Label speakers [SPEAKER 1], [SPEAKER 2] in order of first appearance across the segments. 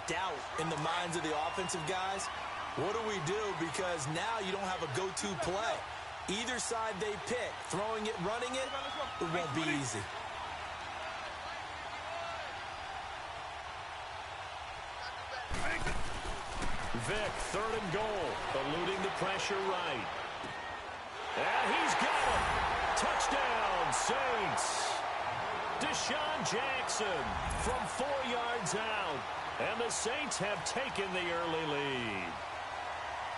[SPEAKER 1] doubt in the minds of the offensive guys. What do we do? Because now you don't have a go-to play. Either side they pick, throwing it, running it, it won't be easy.
[SPEAKER 2] Vick, 3rd and goal, eluding the pressure right. And he's got him. Touchdown, Saints. Deshaun Jackson from 4 yards out. And the Saints have taken the early lead.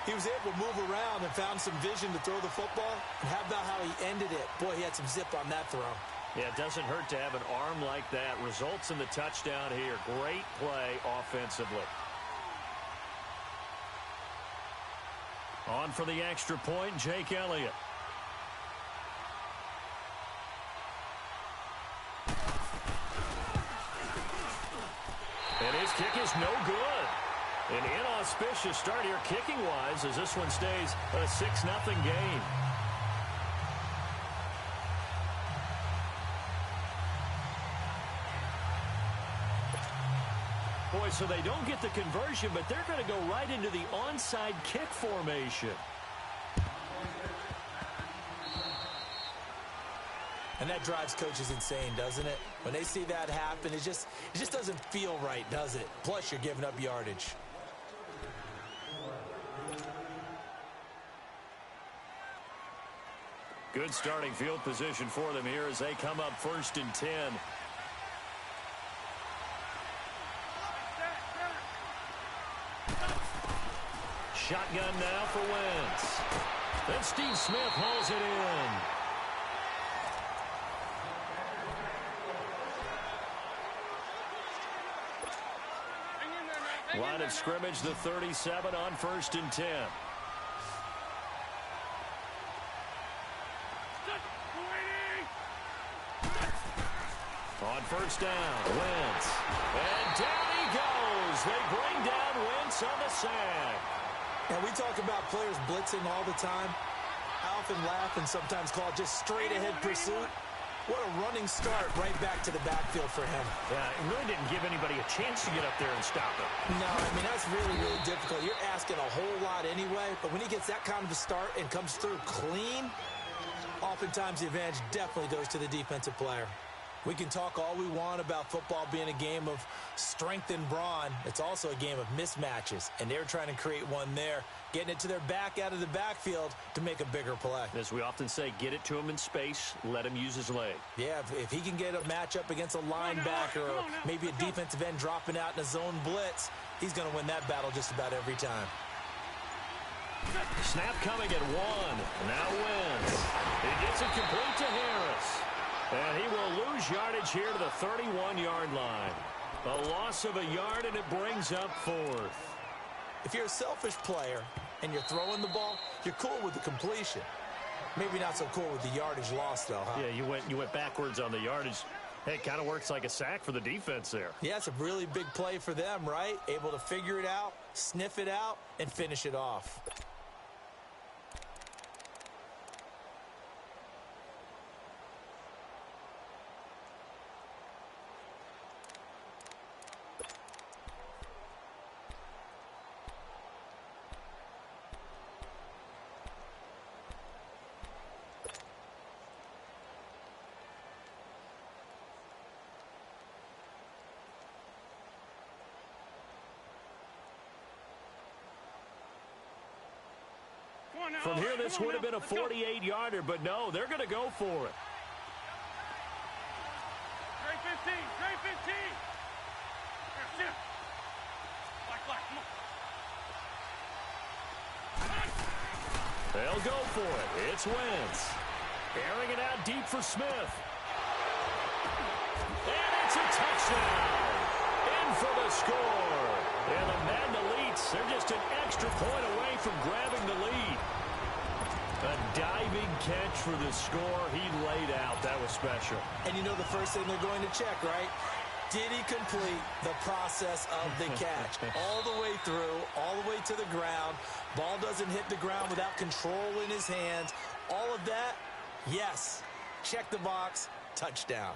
[SPEAKER 1] He was able to move around and found some vision to throw the football. And how about how he ended it? Boy, he had some zip on that throw.
[SPEAKER 2] Yeah, it doesn't hurt to have an arm like that. Results in the touchdown here. Great play offensively. On for the extra point, Jake Elliott. And his kick is no good. An inauspicious start here kicking-wise as this one stays a 6-0 game. Boy, so they don't get the conversion, but they're going to go right into the onside kick formation.
[SPEAKER 1] And that drives coaches insane, doesn't it? When they see that happen, it just doesn't feel right, does it? Plus, you're giving up yardage.
[SPEAKER 2] Good starting field position for them here as they come up 1st and 10. Shotgun now for Wentz. Then Steve Smith hauls it in. Line of scrimmage, the 37 on 1st and 10. On 1st down, Wentz. And down he goes. They bring down Wentz on the sack.
[SPEAKER 1] And we talk about players blitzing all the time. I often laugh and sometimes call it just straight-ahead pursuit. What a running start right back to the backfield for him.
[SPEAKER 2] Yeah, it really didn't give anybody a chance to get up there and stop him.
[SPEAKER 1] No, I mean, that's really, really difficult. You're asking a whole lot anyway, but when he gets that kind of a start and comes through clean, oftentimes the advantage definitely goes to the defensive player. We can talk all we want about football being a game of strength and brawn. It's also a game of mismatches, and they're trying to create one there, getting it to their back out of the backfield to make a bigger play.
[SPEAKER 2] As we often say, get it to him in space, let him use his leg.
[SPEAKER 1] Yeah, if he can get a matchup against a linebacker or maybe a defensive end dropping out in a zone blitz, he's going to win that battle just about every time.
[SPEAKER 2] Snap coming at 1. Now Wentz. He gets it complete to Harris. And he will lose yardage here to the 31-yard line. A loss of a yard, and it brings up 4th.
[SPEAKER 1] If you're a selfish player and you're throwing the ball, you're cool with the completion. Maybe not so cool with the yardage loss, though, huh?
[SPEAKER 2] Yeah, you went backwards on the yardage. Hey, it kind of works like a sack for the defense there.
[SPEAKER 1] Yeah, it's a really big play for them, right? Able to figure it out, sniff it out, and finish it off.
[SPEAKER 2] From here, this would have been a 48-yarder, but no, they're going to go for it.
[SPEAKER 3] Trey 15, Trey 15. Here, sit. Black, come on.
[SPEAKER 2] They'll go for it. It's Wentz. Airing it out deep for Smith. And it's a touchdown. In for the score. And the Madden Elites, they're just an extra point away from grabbing the lead. A diving catch for the score. He laid out. That was special.
[SPEAKER 1] And you know the first thing they're going to check, right? Did he complete the process of the catch? All the way through, all the way to the ground. Ball doesn't hit the ground without control in his hands. All of that, yes. Check the box, touchdown.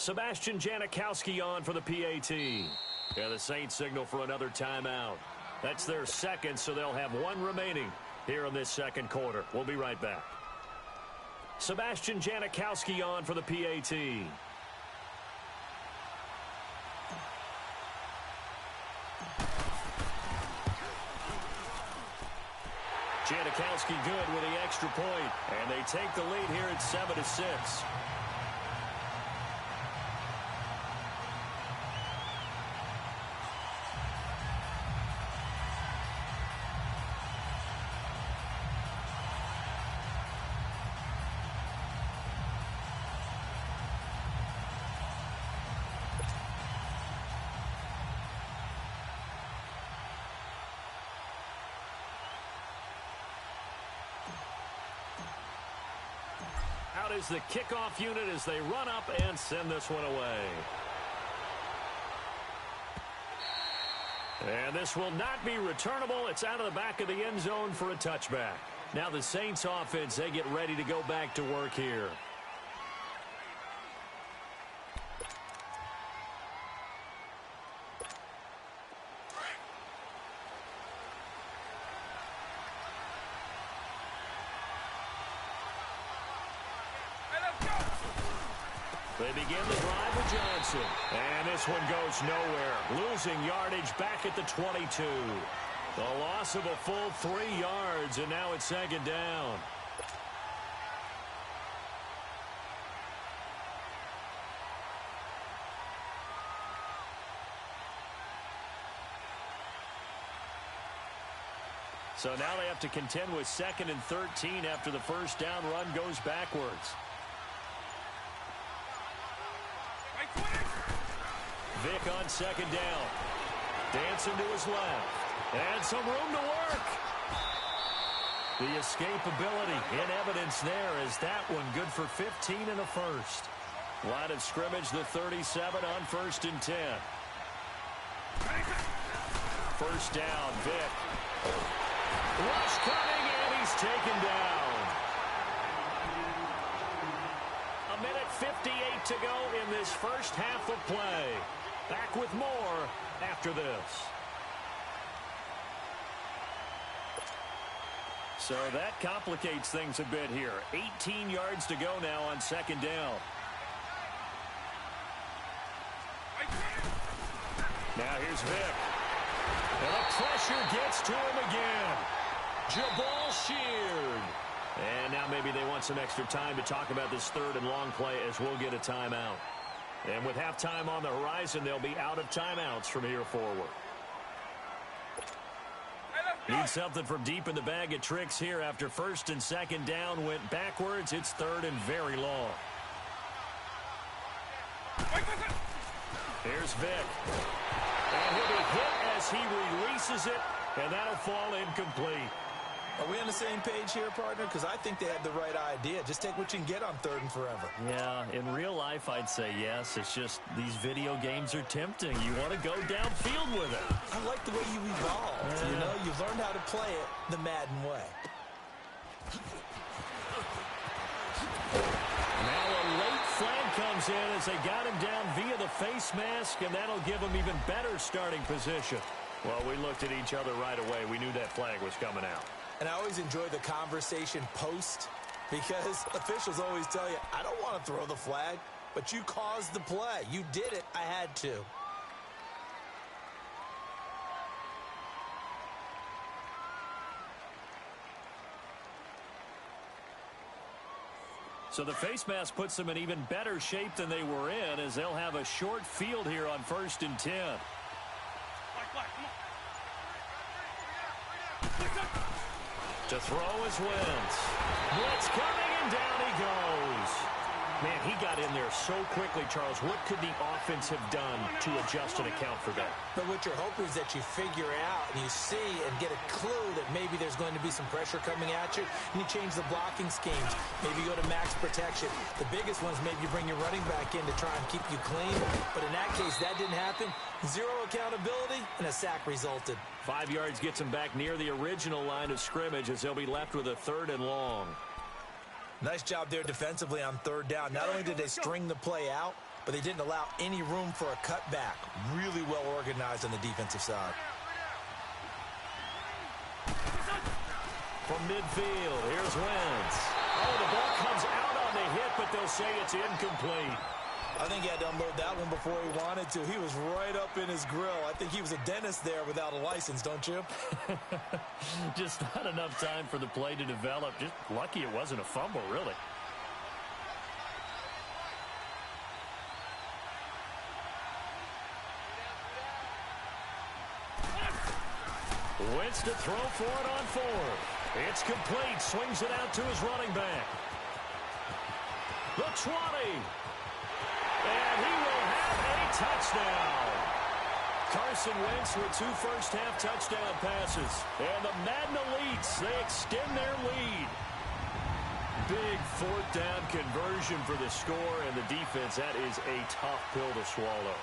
[SPEAKER 2] Sebastian Janikowski on for the PAT. Yeah, the Saints signal for another timeout. That's their second, so they'll have one remaining here in this second quarter. We'll be right back. Sebastian Janikowski on for the PAT. Janikowski good with the extra point, and they take the lead here at 7-6. Out is the kickoff unit as they run up and send this one away. And this will not be returnable. It's out of the back of the end zone for a touchback. Now the Saints offense, they get ready to go back to work here. They begin the drive with Johnson. And this one goes nowhere. Losing yardage back at the 22. The loss of a full 3 yards, and now it's second down. So now they have to contend with 2nd and 13 after the first down run goes backwards. Vick on second down. Dancing to his left. And some room to work. The escapability in evidence there as that one good for 15 and a first. Line of scrimmage, the 37 on 1st and 10. First down, Vick. Rush coming, and he's taken down. 1:58 to go in this first half of play. Back with more after this. So that complicates things a bit here. 18 yards to go now on second down. Now here's Vick. And the pressure gets to him again. Jabal Sheard. And now maybe they want some extra time to talk about this 3rd and long play as we'll get a timeout. And with halftime on the horizon, they'll be out of timeouts from here forward. Need something from deep in the bag of tricks here after 1st and 2nd down went backwards. It's 3rd and very long. Here's Vick. And he'll be hit as he releases it, and that'll fall incomplete.
[SPEAKER 1] Are we on the same page here, partner? Because I think they had the right idea. Just take what you can get on 3rd and forever.
[SPEAKER 2] Yeah, in real life, I'd say yes. It's just these video games are tempting. You want to go downfield with it.
[SPEAKER 1] I like the way you evolved. You know, you've learned how to play it the Madden way.
[SPEAKER 2] Now a late flag comes in as they got him down via the face mask, and that'll give him even better starting position. Well, we looked at each other right away. We knew that flag was coming out.
[SPEAKER 1] And I always enjoy the conversation post because officials always tell you, I don't want to throw the flag, but you caused the play. You did it. I had to.
[SPEAKER 2] So the face mask puts them in even better shape than they were in as they'll have a short field here on 1st and 10. To throw his Wentz. Blitz coming, and down he goes. Man, he got in there so quickly, Charles. What could the offense have done to adjust and account for that?
[SPEAKER 1] But what you're hoping is that you figure out and you see and get a clue that maybe there's going to be some pressure coming at you, and you change the blocking schemes. Maybe you go to max protection. The biggest ones, maybe you bring your running back in to try and keep you clean. But in that case, that didn't happen. Zero accountability, and a sack resulted.
[SPEAKER 2] 5 yards gets him back near the original line of scrimmage as they'll be left with a 3rd and long.
[SPEAKER 1] Nice job there defensively on 3rd down. Not only did they string the play out, but they didn't allow any room for a cutback. Really well organized on the defensive side.
[SPEAKER 2] From midfield, here's Wentz. Oh, the ball comes out on the hit, but they'll say it's incomplete.
[SPEAKER 1] I think he had to unload that one before he wanted to. He was right up in his grill. I think he was a dentist there without a license, don't you?
[SPEAKER 2] Just not enough time for the play to develop. Just lucky it wasn't a fumble, really. Wentz to throw for it on fourth. It's complete. Swings it out to his running back. The 20. And he will have a touchdown. Carson Wentz with 2 first-half touchdown passes. And the Madden Elites, they extend their lead. Big fourth-down conversion for the score, and the defense, that is a tough pill to swallow.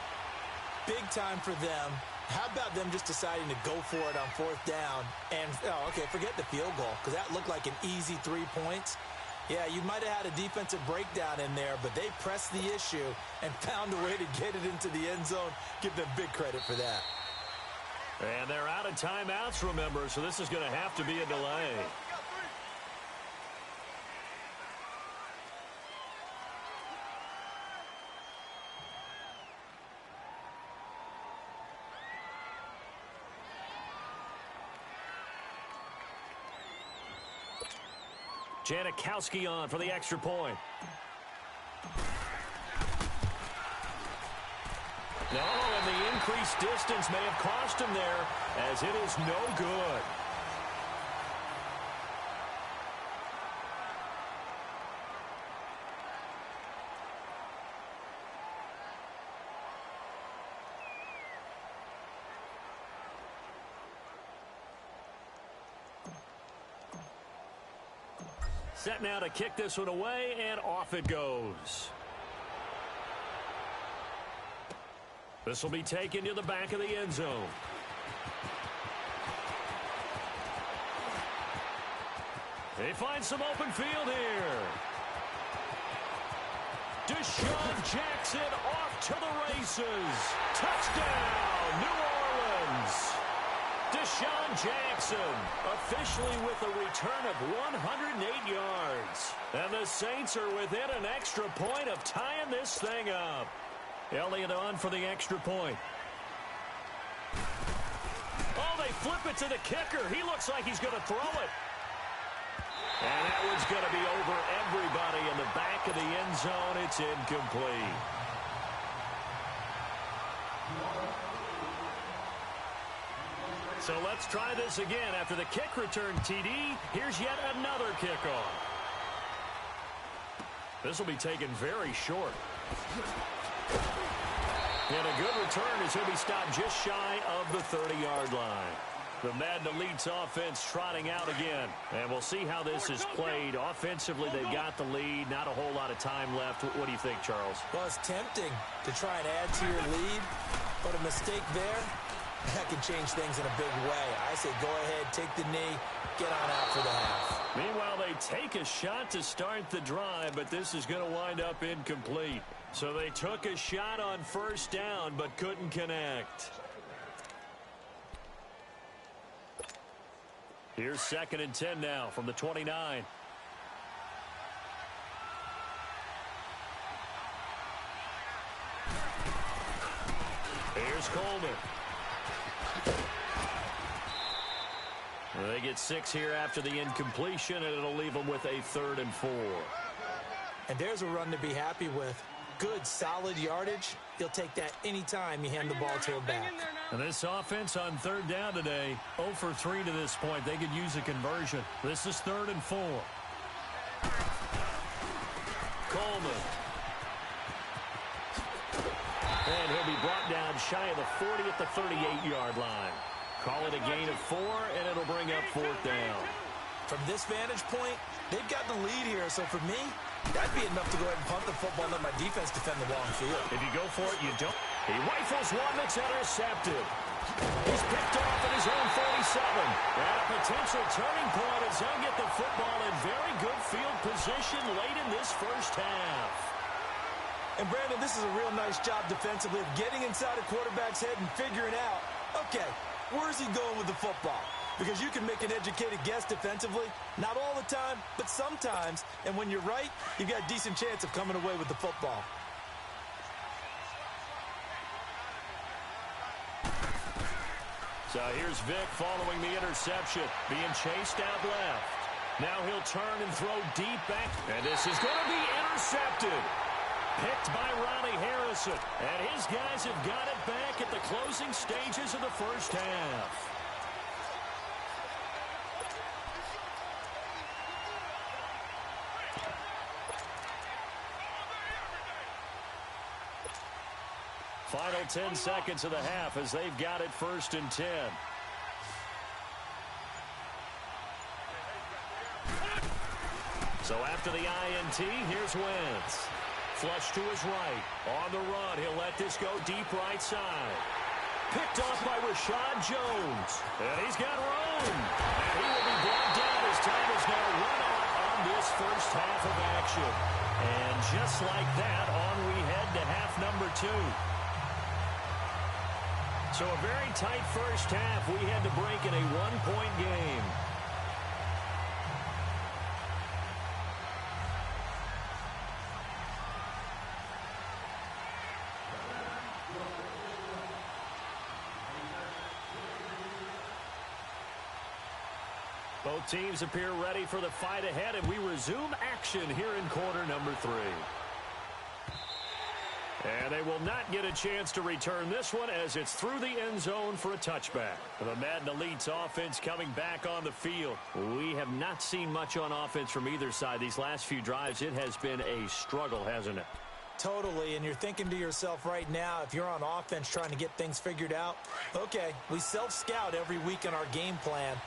[SPEAKER 1] Big time for them. How about them just deciding to go for it on fourth down? And, forget the field goal, because that looked like an easy 3 points. Yeah, you might have had a defensive breakdown in there, but they pressed the issue and found a way to get it into the end zone. Give them big credit for that.
[SPEAKER 2] And they're out of timeouts, remember, so this is going to have to be a delay. Janikowski on for the extra point. No, and the increased distance may have cost him there, as it is no good. Set now to kick this one away, and off it goes. This will be taken to the back of the end zone. They find some open field here. Deshaun Jackson off to the races. Touchdown, New Orleans. Deshaun Jackson officially with a return of 108 yards. And the Saints are within an extra point of tying this thing up. Elliott on for the extra point. Oh, they flip it to the kicker. He looks like he's going to throw it. And that one's going to be over everybody in the back of the end zone. It's incomplete. So let's try this again. After the kick return TD, here's yet another kickoff. This will be taken very short. And a good return as he'll be stopped just shy of the 30-yard line. The Madden Elites offense trotting out again. And we'll see how this is played. Offensively, they've got the lead. Not a whole lot of time left. What do you think, Charles?
[SPEAKER 1] Well, it's tempting to try and add to your lead, but a mistake there, that can change things in a big way. I say go ahead, take the knee, get on out for the half.
[SPEAKER 2] Meanwhile, they take a shot to start the drive, but this is going to wind up incomplete. So they took a shot on first down, but couldn't connect. Here's 2nd and 10 now from the 29. Here's Coleman. They get 6 here after the incompletion, and it'll leave them with a 3rd and 4.
[SPEAKER 1] And there's a run to be happy with. Good, solid yardage. He'll take that anytime you hand the ball to him back.
[SPEAKER 2] And this offense on 3rd down today, 0 for 3 to this point. They could use a conversion. This is 3rd and 4. Coleman. And he'll be brought down shy of the 40 at the 38-yard line. Call it a gain of 4, and it'll bring up 4th down.
[SPEAKER 1] From this vantage point, they've got the lead here. So for me, that'd be enough to go ahead and punt the football and let my defense defend the long field.
[SPEAKER 2] If you go for it, you don't. He rifles one that's intercepted. He's picked off at his own 47. And a potential turning point as he'll get the football in very good field position late in this first half.
[SPEAKER 1] And, Brandon, this is a real nice job defensively of getting inside a quarterback's head and figuring out, okay, where's he going with the football? Because you can make an educated guess defensively. Not all the time, but sometimes. And when you're right, you've got a decent chance of coming away with the football.
[SPEAKER 2] So here's Vic following the interception, being chased out left. Now he'll turn and throw deep back. And this is going to be intercepted. Picked by Ronnie Harrison. And his guys have got it back at the closing stages of the first half. Final 10 seconds of the half as they've got it 1st and 10. So after the INT, here's Wentz. Flush to his right. On the run, he'll let this go deep right side. Picked off by Rashad Jones. And he's got room. And he will be brought down as time is now run out on this first half of action. And just like that, on we head to half number 2. So a very tight first half. We had to break in a one-point game. Both teams appear ready for the fight ahead, and we resume action here in quarter number 3. And they will not get a chance to return this one as it's through the end zone for a touchback. The Madden Elite's offense coming back on the field. We have not seen much on offense from either side. These last few drives, it has been a struggle, hasn't it?
[SPEAKER 1] Totally, and you're thinking to yourself right now, if you're on offense trying to get things figured out, okay, we self-scout every week in our game plan.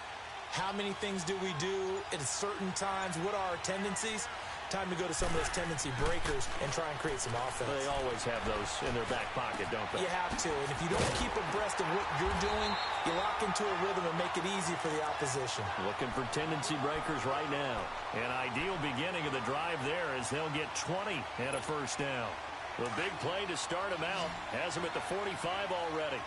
[SPEAKER 1] How many things do we do at certain times? What are our tendencies? Time to go to some of those tendency breakers and try and create some offense.
[SPEAKER 2] They always have those in their back pocket, don't they?
[SPEAKER 1] You have to. And if you don't keep abreast of what you're doing, you lock into a rhythm and make it easy for the opposition.
[SPEAKER 2] Looking for tendency breakers right now. An ideal beginning of the drive there as they'll get 20 and a first down. The big play to start them out has them at the 45 already.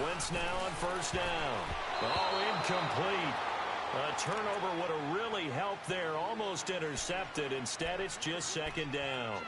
[SPEAKER 2] Wentz now on first down. Oh, incomplete. A turnover would have really helped there. Almost intercepted. Instead, it's just second down.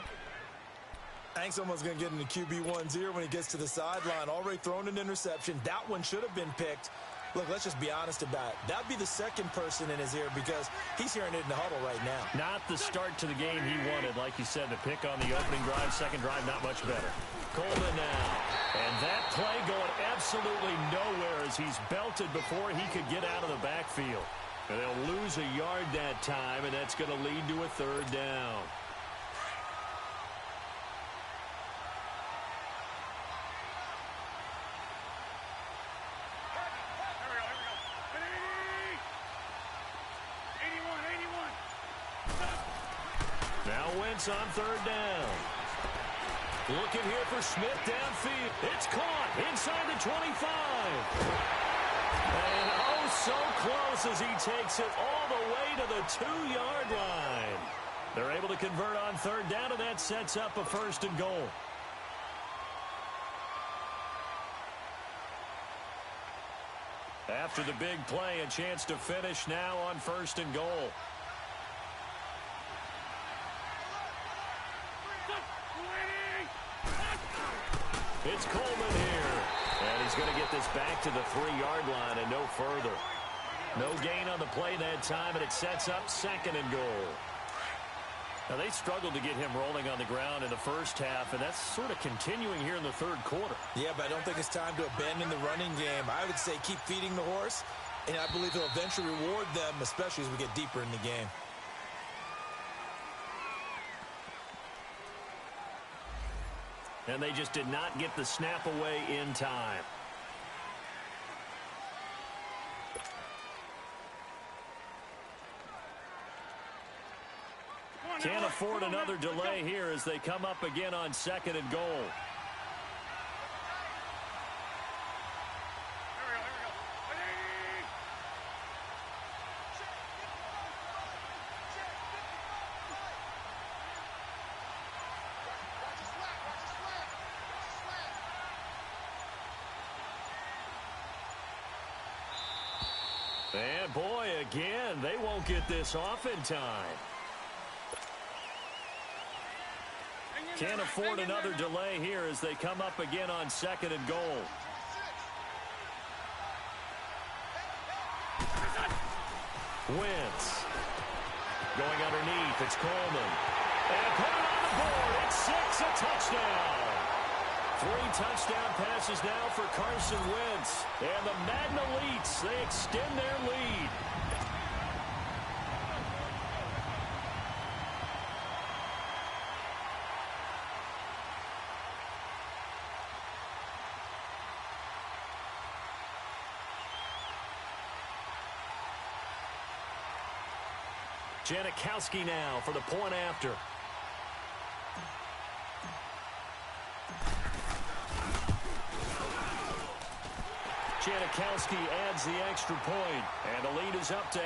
[SPEAKER 1] I think someone's going to get into QB1's ear when he gets to the sideline. Already thrown an interception. That one should have been picked. Look, let's just be honest about it. That'd be the second person in his ear because he's hearing it in the huddle right now.
[SPEAKER 2] Not the start to the game he wanted. Like you said, the pick on the opening drive, second drive, not much better. Coleman now. And that play going absolutely nowhere as he's belted before he could get out of the backfield. And they'll lose a yard that time, and that's going to lead to a third down. Now Wentz on third down. Looking here for Smith downfield. It's caught inside the 25. And oh, so close as he takes it all the way to the 2-yard line. They're able to convert on third down, and that sets up a first and goal. After the big play, a chance to finish now on first and goal. It's Coleman here. And he's going to get this back to the 3-yard line and no further. No gain on the play that time, and it sets up second and goal. Now, they struggled to get him rolling on the ground in the first half, and that's sort of continuing here in the third quarter.
[SPEAKER 1] Yeah, but I don't think it's time to abandon the running game. I would say keep feeding the horse, and I believe he'll eventually reward them, especially as we get deeper in the game.
[SPEAKER 2] And they just did not get the snap away in time. Can't afford another delay here as they come up again on second and goal. And boy, again, they won't get this off in time. Can't afford another delay here as they come up again on 2nd and goal. Wentz. Going underneath, it's Coleman. And put it on the board, it's 6, a touchdown. 3 touchdown passes now for Carson Wentz. And the Madden Elites, they extend their lead. Janikowski now for the point after. Janikowski adds the extra point, and the lead is up to 8.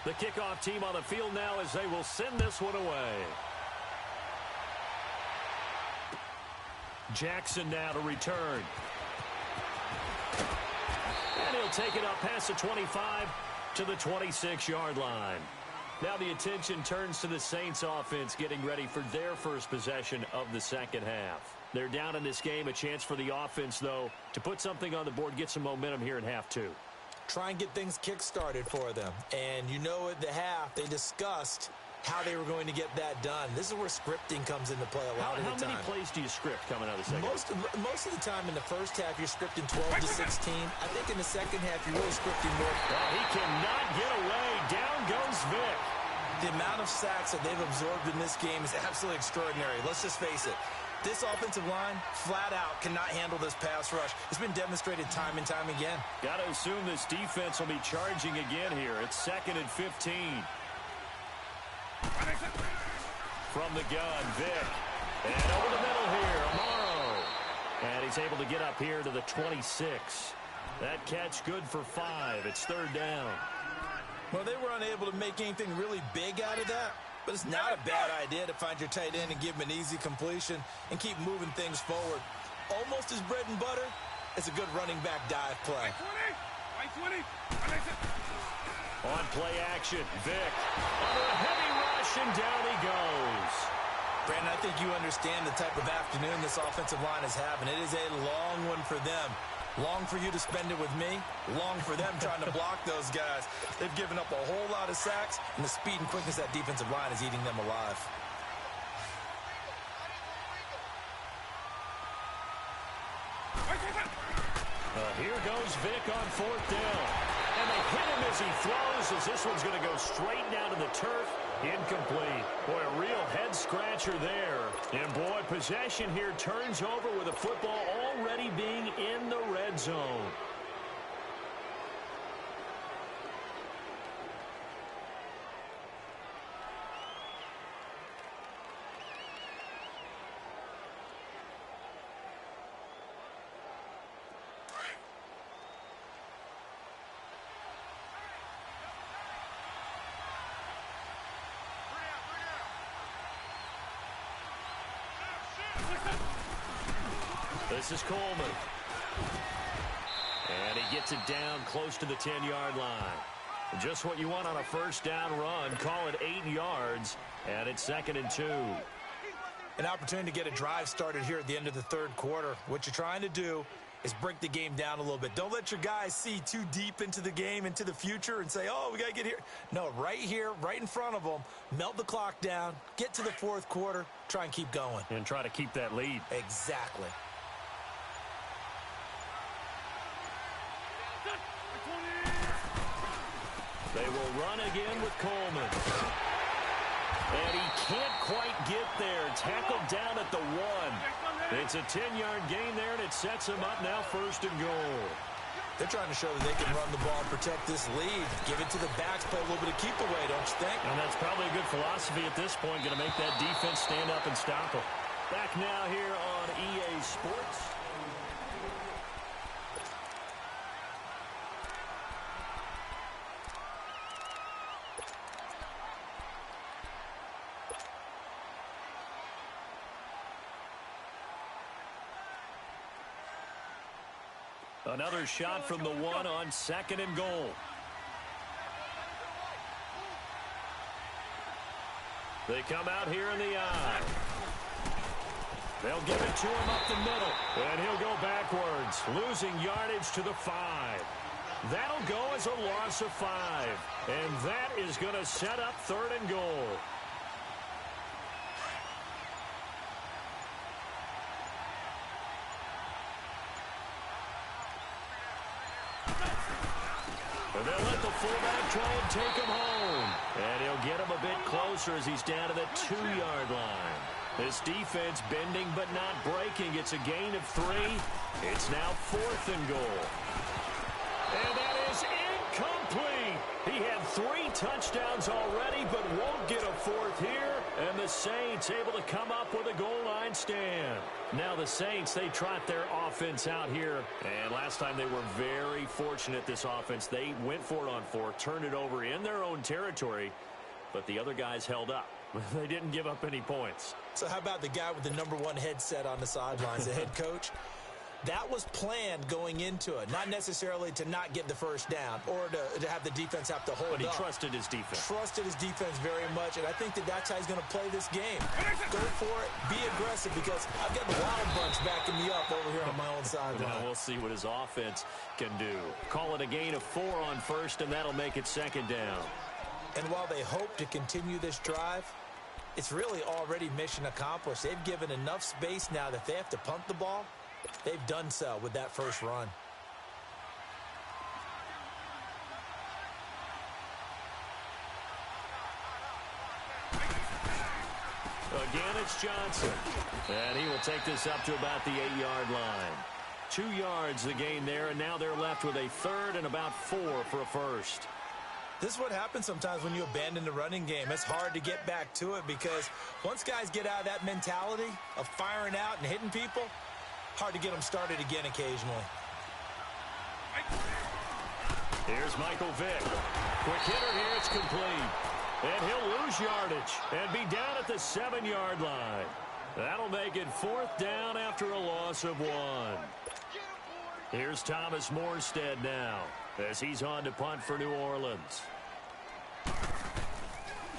[SPEAKER 2] The kickoff team on the field now as they will send this one away. Jackson now to return. And he'll take it up past the 25 to the 26-yard line. Now the attention turns to the Saints offense getting ready for their first possession of the second half. They're down in this game. A chance for the offense, though, to put something on the board, get some momentum here in half 2.
[SPEAKER 1] Try and get things kick-started for them. And you know at the half, they discussed how they were going to get that done. This is where scripting comes into play a lot of the time.
[SPEAKER 2] How many plays do you script coming out of the second half?
[SPEAKER 1] Most of the time in the first half, you're scripting 12 to 16. I think in the second half, you're really scripting more.
[SPEAKER 2] Oh, he cannot get away. Down goes Vic.
[SPEAKER 1] The amount of sacks that they've absorbed in this game is absolutely extraordinary. Let's just face it. This offensive line, flat out, cannot handle this pass rush. It's been demonstrated time and time again.
[SPEAKER 2] Got to assume this defense will be charging again here. It's 2nd and 15. From the gun, Vic. And over the middle here, Amaro. And he's able to get up here to the 26. That catch good for 5. It's 3rd down.
[SPEAKER 1] Well, they were unable to make anything really big out of that. But it's not a bad idea to find your tight end and give him an easy completion and keep moving things forward. Almost as bread and butter, it's a good running back dive play.
[SPEAKER 2] On play action, Vic. Under a heavy rush, and down he goes.
[SPEAKER 1] Brandon, I think you understand the type of afternoon this offensive line is having. It is a long one for them. Long for you to spend it with me. Long for them trying to block those guys. They've given up a whole lot of sacks, and the speed and quickness of that defensive line is eating them alive.
[SPEAKER 2] Here goes Vic on 4th down. And they hit him as he throws, as this one's going to go straight down to the turf. Incomplete. Boy, a real head-scratcher there. And, boy, possession here turns over with the football already being in the red zone. This is Coleman. And he gets it down close to the 10-yard line. Just what you want on a first down run. Call it 8 yards, and it's 2nd and 2.
[SPEAKER 1] An opportunity to get a drive started here at the end of the 3rd quarter. What you're trying to do is break the game down a little bit. Don't let your guys see too deep into the game, into the future, and say, oh, we got to get here. No, right here, right in front of them, melt the clock down, get to the 4th quarter, try and keep going.
[SPEAKER 2] And try to keep that lead.
[SPEAKER 1] Exactly.
[SPEAKER 2] They will run again with Coleman. And he can't quite get there. Tackled down at the 1. It's a 10-yard gain there, and it sets him up now 1st and goal.
[SPEAKER 1] They're trying to show that they can run the ball and protect this lead. Give it to the backs, play a little bit of keep away, don't you think?
[SPEAKER 2] And that's probably a good philosophy at this point, going to make that defense stand up and stop them. Back now here on EA Sports. Another shot from the one on second and goal. They come out here in the eye. They'll give it to him up the middle. And he'll go backwards, losing yardage to the 5. That'll go as a loss of 5. And that is going to set up third and goal. And they'll let the fullback try and take him home. And he'll get him a bit closer as he's down to the 2-yard line. This defense bending but not breaking. It's a gain of 3. It's now 4th and goal. And that is incomplete. He had 3 touchdowns already but won't get a 4th here. And the Saints able to come up with a goal line stand. Now the Saints, they trot their offense out here. And last time they were very fortunate, this offense. They went for it on 4, turned it over in their own territory. But the other guys held up. They didn't give up any points.
[SPEAKER 1] So how about the guy with the number 1 headset on the sidelines, the head coach? That was planned going into it, not necessarily to not get the first down or to have the defense have to hold up.
[SPEAKER 2] But he trusted his defense.
[SPEAKER 1] Trusted his defense very much, and I think that's how he's going to play this game. Go for it, be aggressive, because I've got the Wild Bunch backing me up over here on my own sideline.
[SPEAKER 2] Now we'll see what his offense can do. Call it a gain of 4 on first, and that'll make it second down.
[SPEAKER 1] And while they hope to continue this drive, it's really already mission accomplished. They've given enough space now that they have to punt the ball. They've done so with that first run.
[SPEAKER 2] Again, it's Johnson. And he will take this up to about the 8-yard line. 2 yards the gain there, and now they're left with a 3rd and about 4 for a first.
[SPEAKER 1] This is what happens sometimes when you abandon the running game. It's hard to get back to it because once guys get out of that mentality of firing out and hitting people, hard to get them started again occasionally.
[SPEAKER 2] Here's Michael Vick. Quick hitter here, it's complete. And he'll lose yardage and be down at the 7-yard line. That'll make it 4th down after a loss of 1. Here's Thomas Morstead now as he's on to punt for New Orleans.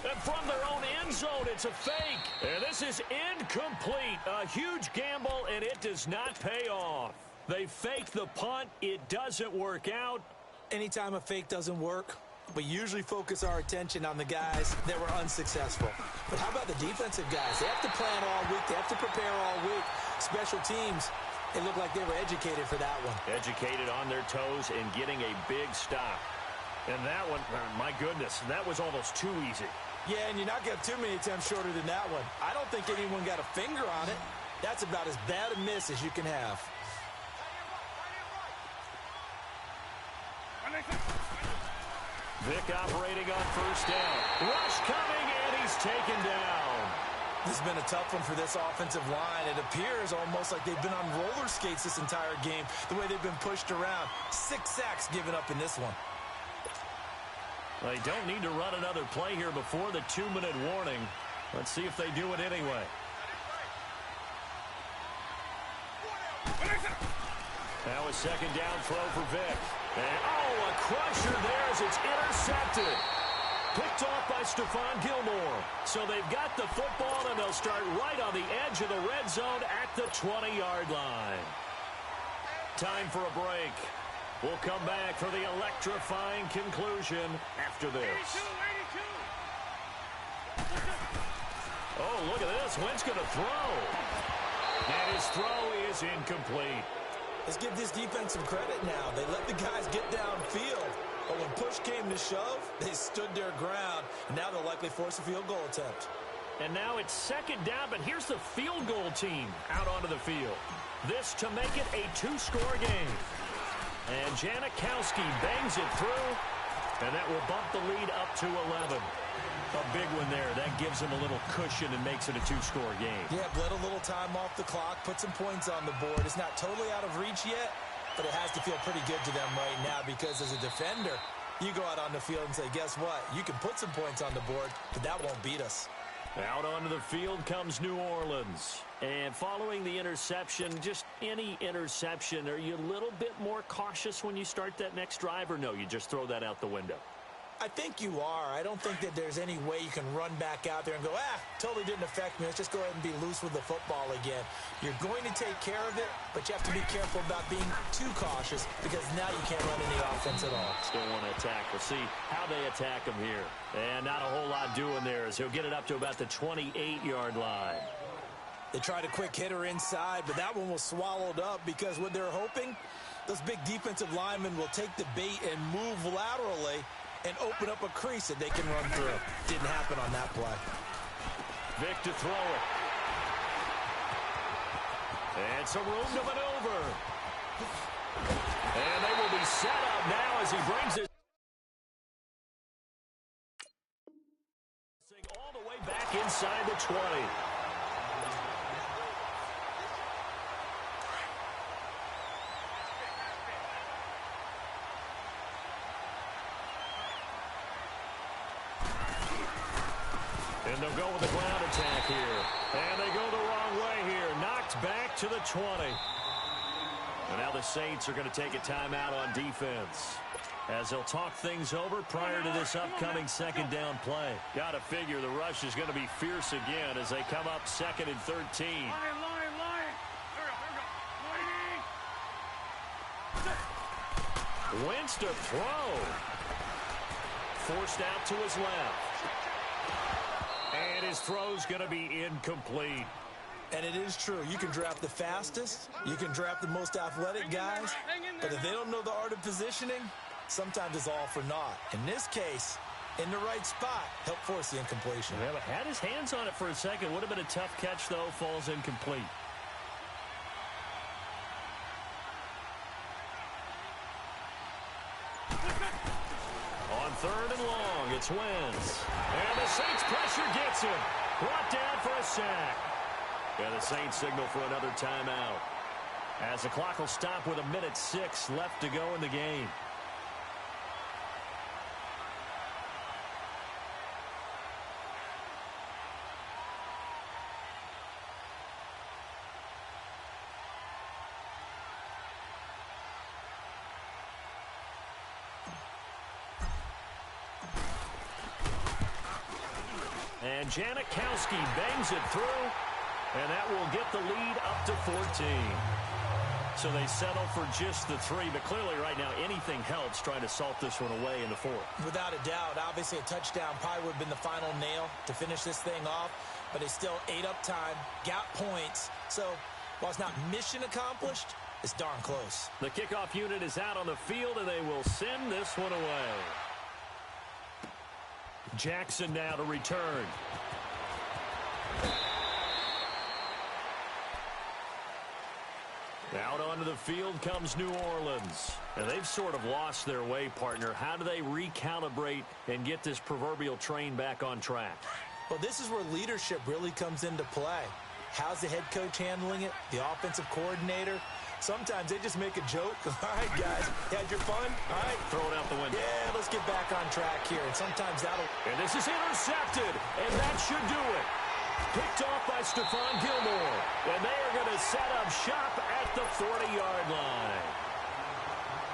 [SPEAKER 2] And from their own end zone, it's a fake. And this is incomplete. A huge gamble, and it does not pay off. They fake the punt. It doesn't work out.
[SPEAKER 1] Anytime a fake doesn't work, we usually focus our attention on the guys that were unsuccessful. But how about the defensive guys? They have to plan all week. They have to prepare all week. Special teams, they look like they were educated for that one.
[SPEAKER 2] Educated on their toes and getting a big stop. And that one, my goodness, that was almost too easy.
[SPEAKER 1] Yeah, and you're not going to have too many attempts shorter than that one. I don't think anyone got a finger on it. That's about as bad a miss as you can have.
[SPEAKER 2] Vick operating on first down. Rush coming, and he's taken down.
[SPEAKER 1] This has been a tough one for this offensive line. It appears almost like they've been on roller skates this entire game, the way they've been pushed around. 6 sacks given up in this one.
[SPEAKER 2] They don't need to run another play here before the 2-minute warning. Let's see if they do it anyway. Now a second down throw for Vick. And, a crusher there as it's intercepted. Picked off by Stephon Gilmore. So they've got the football, and they'll start right on the edge of the red zone at the 20-yard line. Time for a break. We'll come back for the electrifying conclusion after this.
[SPEAKER 3] 82.
[SPEAKER 2] Oh, look at this. Wentz going to throw. And his throw is incomplete.
[SPEAKER 1] Let's give this defense some credit now. They let the guys get downfield. But when push came to shove, they stood their ground. And now they'll likely force a field goal attempt.
[SPEAKER 2] And now it's second down, but here's the field goal team out onto the field. This to make it a 2-score game. And Janikowski bangs it through, and that will bump the lead up to 11. A big one there. That gives them a little cushion and makes it a 2-score game.
[SPEAKER 1] Yeah, bled a little time off the clock, put some points on the board. It's not totally out of reach yet, but it has to feel pretty good to them right now because as a defender, you go out on the field and say, guess what? You can put some points on the board, but that won't beat us.
[SPEAKER 2] Out onto the field comes New Orleans. And following the interception, just any interception, are you a little bit more cautious when you start that next drive, or no, you just throw that out the window?
[SPEAKER 1] I think you are. I don't think that there's any way you can run back out there and go, totally didn't affect me. Let's just go ahead and be loose with the football again. You're going to take care of it, but you have to be careful about being too cautious because now you can't run any offense at all.
[SPEAKER 2] Still want to attack. We'll see how they attack him here. And not a whole lot doing there as he'll get it up to about the 28-yard line.
[SPEAKER 1] They tried a quick hitter inside, but that one was swallowed up because what they're hoping, those big defensive linemen will take the bait and move laterally and open up a crease that they can run through. Didn't happen on that play.
[SPEAKER 2] Vic to throw it. And some room to maneuver. And they will be set up now as he brings it all the way back inside the 20. And they'll go with the ground attack here. And they go the wrong way here. Knocked back to the 20. And now the Saints are going to take a timeout on defense as they'll talk things over prior to this upcoming second down play. Got to figure the rush is going to be fierce again as they come up 2nd and 13.
[SPEAKER 3] Line. Here we go.
[SPEAKER 2] Wentz to throw. Forced out to his left. And his throw's going to be incomplete.
[SPEAKER 1] And it is true. You can draft the fastest. You can draft the most athletic guys. But if they don't know the art of positioning, sometimes it's all for naught. In this case, in the right spot, helped force the incompletion.
[SPEAKER 2] Yeah, but had his hands on it for a second. Would have been a tough catch, though. Falls incomplete. On 3rd and long, it's Wentz. And the Saints pressure gets him. Brought down for a sack. And the Saints signal for another timeout, as the clock will stop with 1:06 left to go in the game. And Janikowski bangs it through, and that will get the lead up to 14. So they settle for just the 3, but clearly right now anything helps trying to salt this one away in the 4th.
[SPEAKER 1] Without a doubt, obviously a touchdown probably would have been the final nail to finish this thing off, but they still ate up time, got points. So while it's not mission accomplished, it's darn close.
[SPEAKER 2] The kickoff unit is out on the field, and they will send this one away. Jackson now to return. Out onto the field comes New Orleans. And they've sort of lost their way, partner. How do they recalibrate and get this proverbial train back on track?
[SPEAKER 1] Well, this is where leadership really comes into play. How's the head coach handling it? The offensive coordinator? Sometimes they just make a joke. All right, guys, you had your fun? All right.
[SPEAKER 2] Throw it out the window.
[SPEAKER 1] Yeah, let's get back on track here. And sometimes that'll...
[SPEAKER 2] And this is intercepted, and that should do it. Picked off by Stephon Gilmore. And they are going to set up shop at the 40-yard line.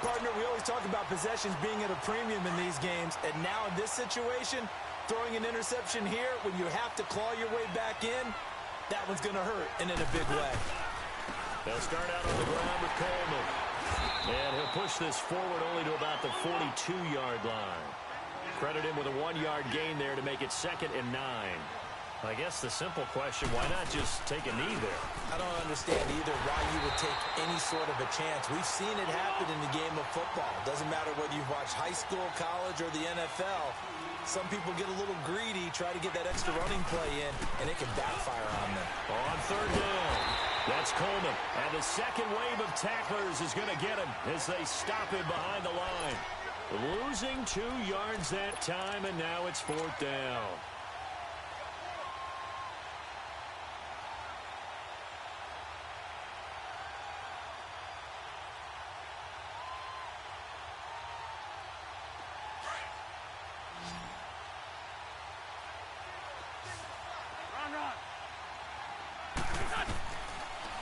[SPEAKER 1] Partner, we always talk about possessions being at a premium in these games. And now in this situation, throwing an interception here when you have to claw your way back in, that one's going to hurt, and in a big way.
[SPEAKER 2] They'll start out on the ground with Coleman. And he'll push this forward only to about the 42-yard line. Credit him with a 1-yard gain there to make it 2nd and 9. I guess the simple question, why not just take a knee there?
[SPEAKER 1] I don't understand either why you would take any sort of a chance. We've seen it happen in the game of football. Doesn't matter whether you've watched high school, college, or the NFL. Some people get a little greedy, try to get that extra running play in, and it can backfire on them.
[SPEAKER 2] On 3rd down, that's Coleman. And the second wave of tacklers is going to get him as they stop him behind the line. Losing 2 yards that time, and now it's 4th down.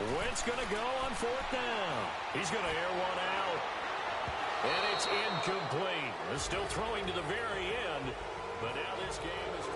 [SPEAKER 2] Wentz going to go on 4th down. He's going to air one out. And it's incomplete. They're still throwing to the very end. But now this game is...